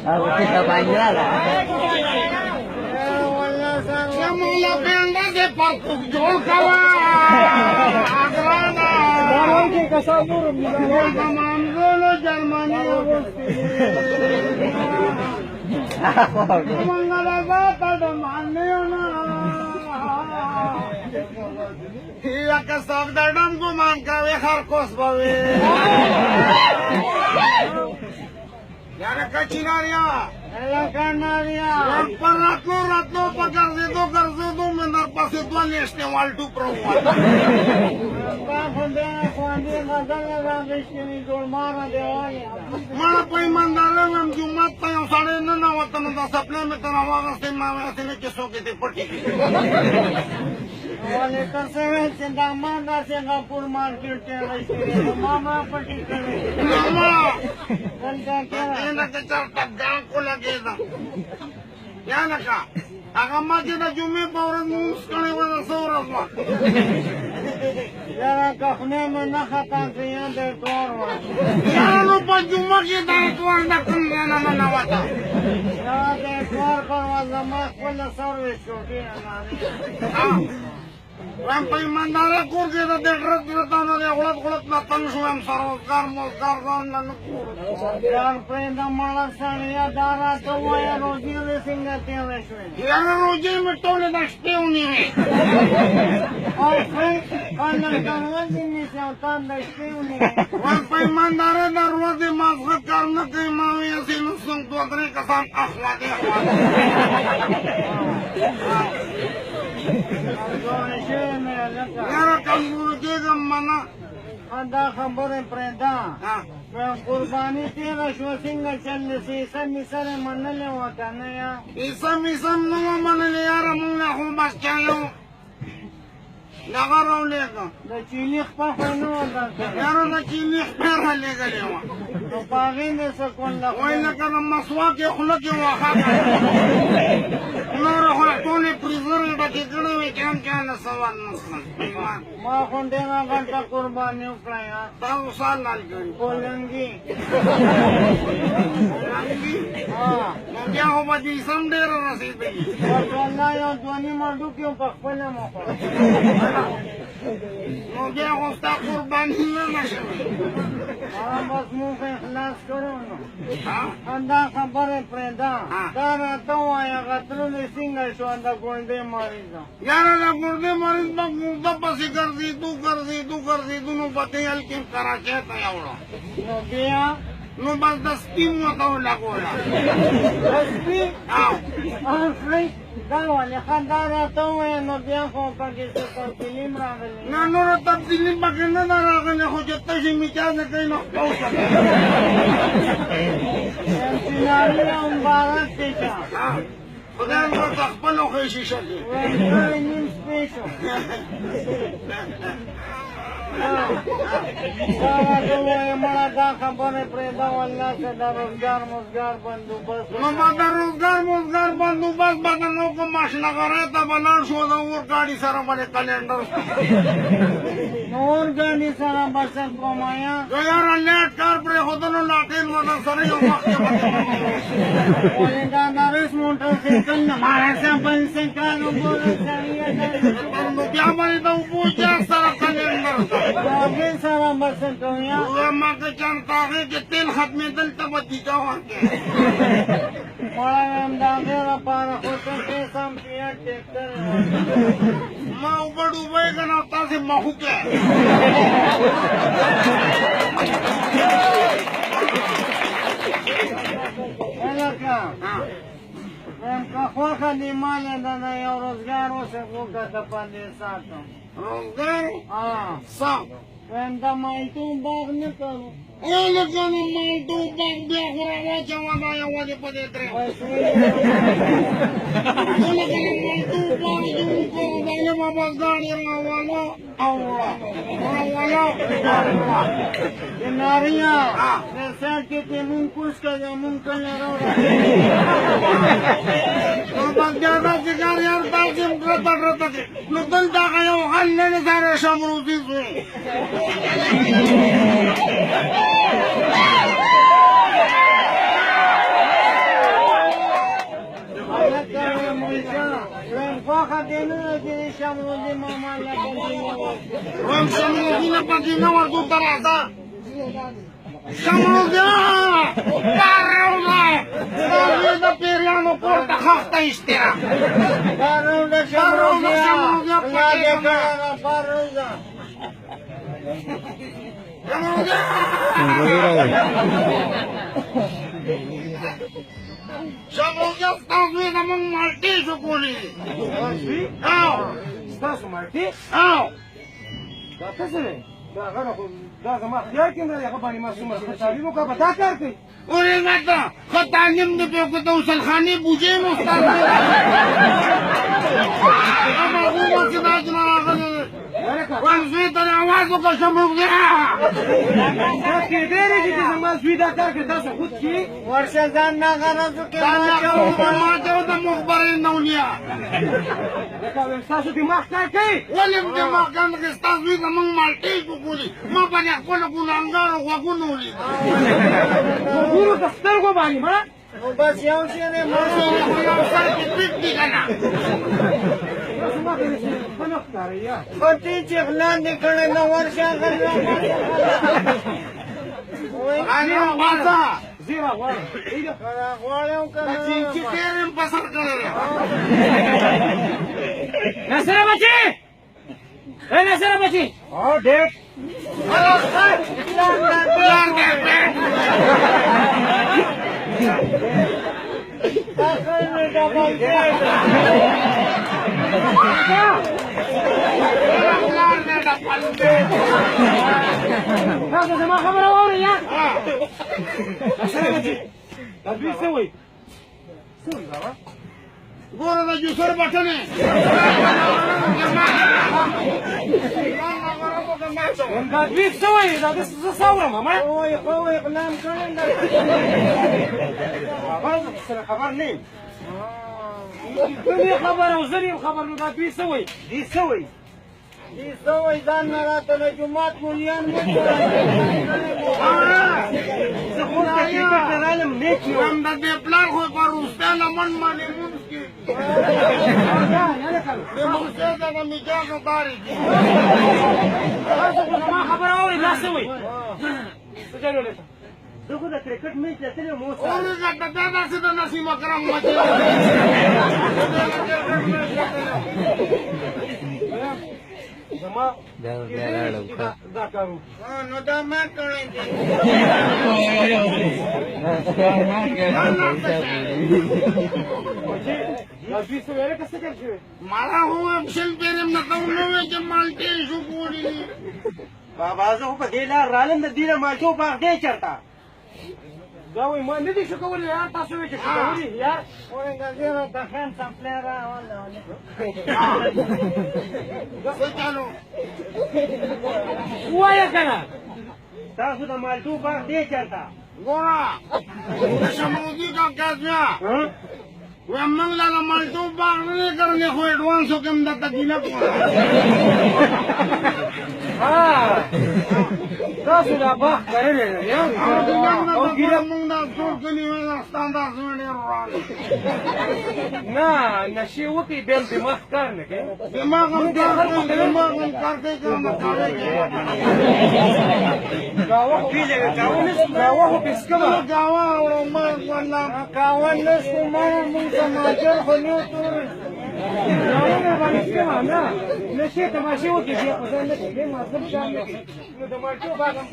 Ako kita banyala. Sa mga penda de Portugal kawa. Agrana. Darang ke kasabur Gol kamangolo Germany. Mangala bata de manneona. Iya kasab dadam guman kawe kharkos bawe. Yara kachinaria. Yang ratno garzedo menar pasituan este waltu promo. Mana pai mandala nam jumat tayo sare na nawatan na supplement na wagas te mama sine ke so ke te pati. Wale kasih sedang mana Singapura market mama pati Mama, kira ina ke charta gang ko lagi na. Yana ka. Agama na jumi pauran muskale wala sauras ma. Yara kahne mana khatan siya de korwa Yana pa juma kita itu anda kena na nawata. Yara de korwa zaman wala service ko kaya Rampai mandala kur kita dekret tanah dia ulat na tansuam sarokar mosgar na nukur. Yang prenda malasanya darah tua ya roji lesinga teleswe. Yana roji metole na steuni. Oke, anak kawan ini siapa steuni. Rampai mandala na ruwadi mazhat karna kay mawi asin sung tuadre kasam akhlak ya. Yana kamburu ke mana. Anda khabar prenda. कुर्बानी तेरा शोसिंग चल से सब मिसर मनले होता नया Isam no manale yara muna hubas chayo. Nagaraw lega. The चिलिख pa होनो होता Yara na kini pera lega lewa. तो पागे ने से कौन ला Oy na kana maswa ke khula ke wa khaka. Nora ho tone prizor da ke gane we kan kan sawan muslim. मां खोंडे ना घंटा कुर्बानी उठाया Taw sal lal gari. बोलेंगी Rangi. हां Kya ho ba di sam dera na se be. और वल्ला यो जोनी मारदू क्यों पकपले मको No kya ho sta qurbani na she. हां बस मुंह पे खलास करो ना Ha? अंदा खबर प्रेदा हाँ। दारा तो आया गत्रु ने सिंगल शो अंदा गोंडे मारीदा Yara na gurde maris ba gurda pasi kardi no pati alkim karache ta yaura. नो बिया No bas da stimu ta la gola. रस्पी Ah, और फ्री दावाले खंदारा तो आया नो बिया को पके से तो फिल्म रावले na no ra tabdilin bakina na ra kana ho jetta si micha na kay no pausa. Scenario मुबारक तेजा Ah, pagyan ko takpan o kay sisya di. वेंटर इन स्पेशल सारा तो ये मरा दा खबर प्रेदा वाला से दा रोजगार बंदोबस्त Mabada rozgar bandubas badano ko mas nagareta banar shoda ur gadi sara bale calendar. नोर गानी सारा बचन कमाया Yo yara net kar pre hodano latin wala sara yo wakti. ओलेगा नरेश मोटरसाइकिल हमारे से पैसे का नो बोले चाहिए Ano kya bali da upuja sara calendar. आगे सारा बचन कमाया Uwe makachanta ke kitin hat me dal tabati ka wake. बड़ा हम दागेरा पारा होते के सम पिया tractor Ma ubad ubay ka na ta si mahuke. ऐसा क्या Ah, हम कखो का निमाल दाना या रोजगारों से वो का दपाने साथ rozgar हाँ sa. हम दमाई तू बाग न करो Ano ka na maldo bag biya kurawa jawa na ya wali pa detre. वैसे Ano ka na maldo bag yung ko dahil mabagdani nga wala. Awala. Wala. ये नारियाँ हाँ। जैसे कि तेमुन कुछ का जमुन का लड़ो Kapag yata si Karyar Tasim ratak-ratak, nagdalda kayo, handa na sa resamrutis eh. پاتې نه ده چې شمرودي ماما له بندي نه ورکړي. وایم شمرودي نه پکې نه ورکو ته راځه شمرودي کار راوړه ستا زوی د پیریانو کور ته خښته ایستې ده پاروزه شمرودیا الله دې کړه پاروزه شمرودي ستا زوی زموږ مالټې شو کولې او ستاسو مالټې او دا څه دی دا هغه خو دا زما اختیار کې نه دی هغه باندې ما څومره ښه تعلیم وکړه په دا کار کوي ورېږه ته ښه تعلیم دې پرې وکړه د وصلخانې بوجۍ مو ستا هغه چې دا جنا راغلی دی وایم زوی ته دې اواز وکړه شمرودي دا کېدی دی چې زما زوی دا کار کوي تاسو خود کړي ورشه ځان نه غرض وکړې ما ته د مخبرې نولیا لکه وایم ستاسو دماغ کار کوي ولې دماغ کار نه کوي ستا زوی زموږ مالټې شو کولې ما په دې خپلو ګناهګارو غوږونه ولیدل ګورو د سترګو باندې مړه نو بس یو شی دی یو سر کې پټ دي که نه خطي چې لاندې کړی نو ورشه زیره غواړم غواړم که چې ډېر یم په سر کړی دی ناصره بچي ای ناصره بچي ډېر تاسو زما خبره واورئ یا دا دوی څه وایي څه وایي بابا ګوره د جوسر بټنې دا دوی څه وایي دا زه څه اورم ماما وایي خو اقلام کړی بابا سره خبر نه یم ته مې خبر او زه یم خبر نو دا دوی څه وایي دوی څه وایي دوی څه وایي ځان نه راته د جومات مولیان مه زه خو ته ټیکټ ته رالم نیک یم هم د دې پلار خو په روستا لمن باندې مونځ کېږي د موسې دغه مجازو بارې دي تاسو خو زما خبره اورئ دا څه وایي څه جوړولی زه خو د کرکټ میچ ته تللی وم اوس ورېږه ته دا داسې د نسیم اکرم مچې زما دا کار نو دا ما کړی دی دا دوی څه ویلې که څه کار شوی مالا هو شل پیرم نه ته ونه وې چې مالټې شو کولې بابا زه خو په دې لار رالم د دې نه مالټو باغ دی چېرته دا وایي ما نه دي شو کولی یار تاسو وایئ چې شو کولی یار ورېږه زیره د خان سپلی څه چالو ووایه که نه تاسو د مالټو باغ دی چېرته ګوره د شمرودي کاکا بیا ویم موږ لا د مالټو باغ نه دی کرلی خو ایډوانسو کې هم درته ګیله کوله تاسو دا باغ کرلی دی او ګیله موږ دا ټول کلي وینستان دا زوی ډېر وران نه نشې وکړئ بیا هم دماغ کار نه کوي دماغ هم کار کوي دماغ هم کار کوي که نه کار قهوه خو پیژنې قهوه خو پیسکمه قهوه اورو ما والله قهوه نه شو ما مونږ ته ماجر خو نه تورې قهوه مې باندې څکمه نه نشې تماشې وکړي بیا خو ځای نه کوي بیا مذهب شام نه کوي نو د مالټو باغ هم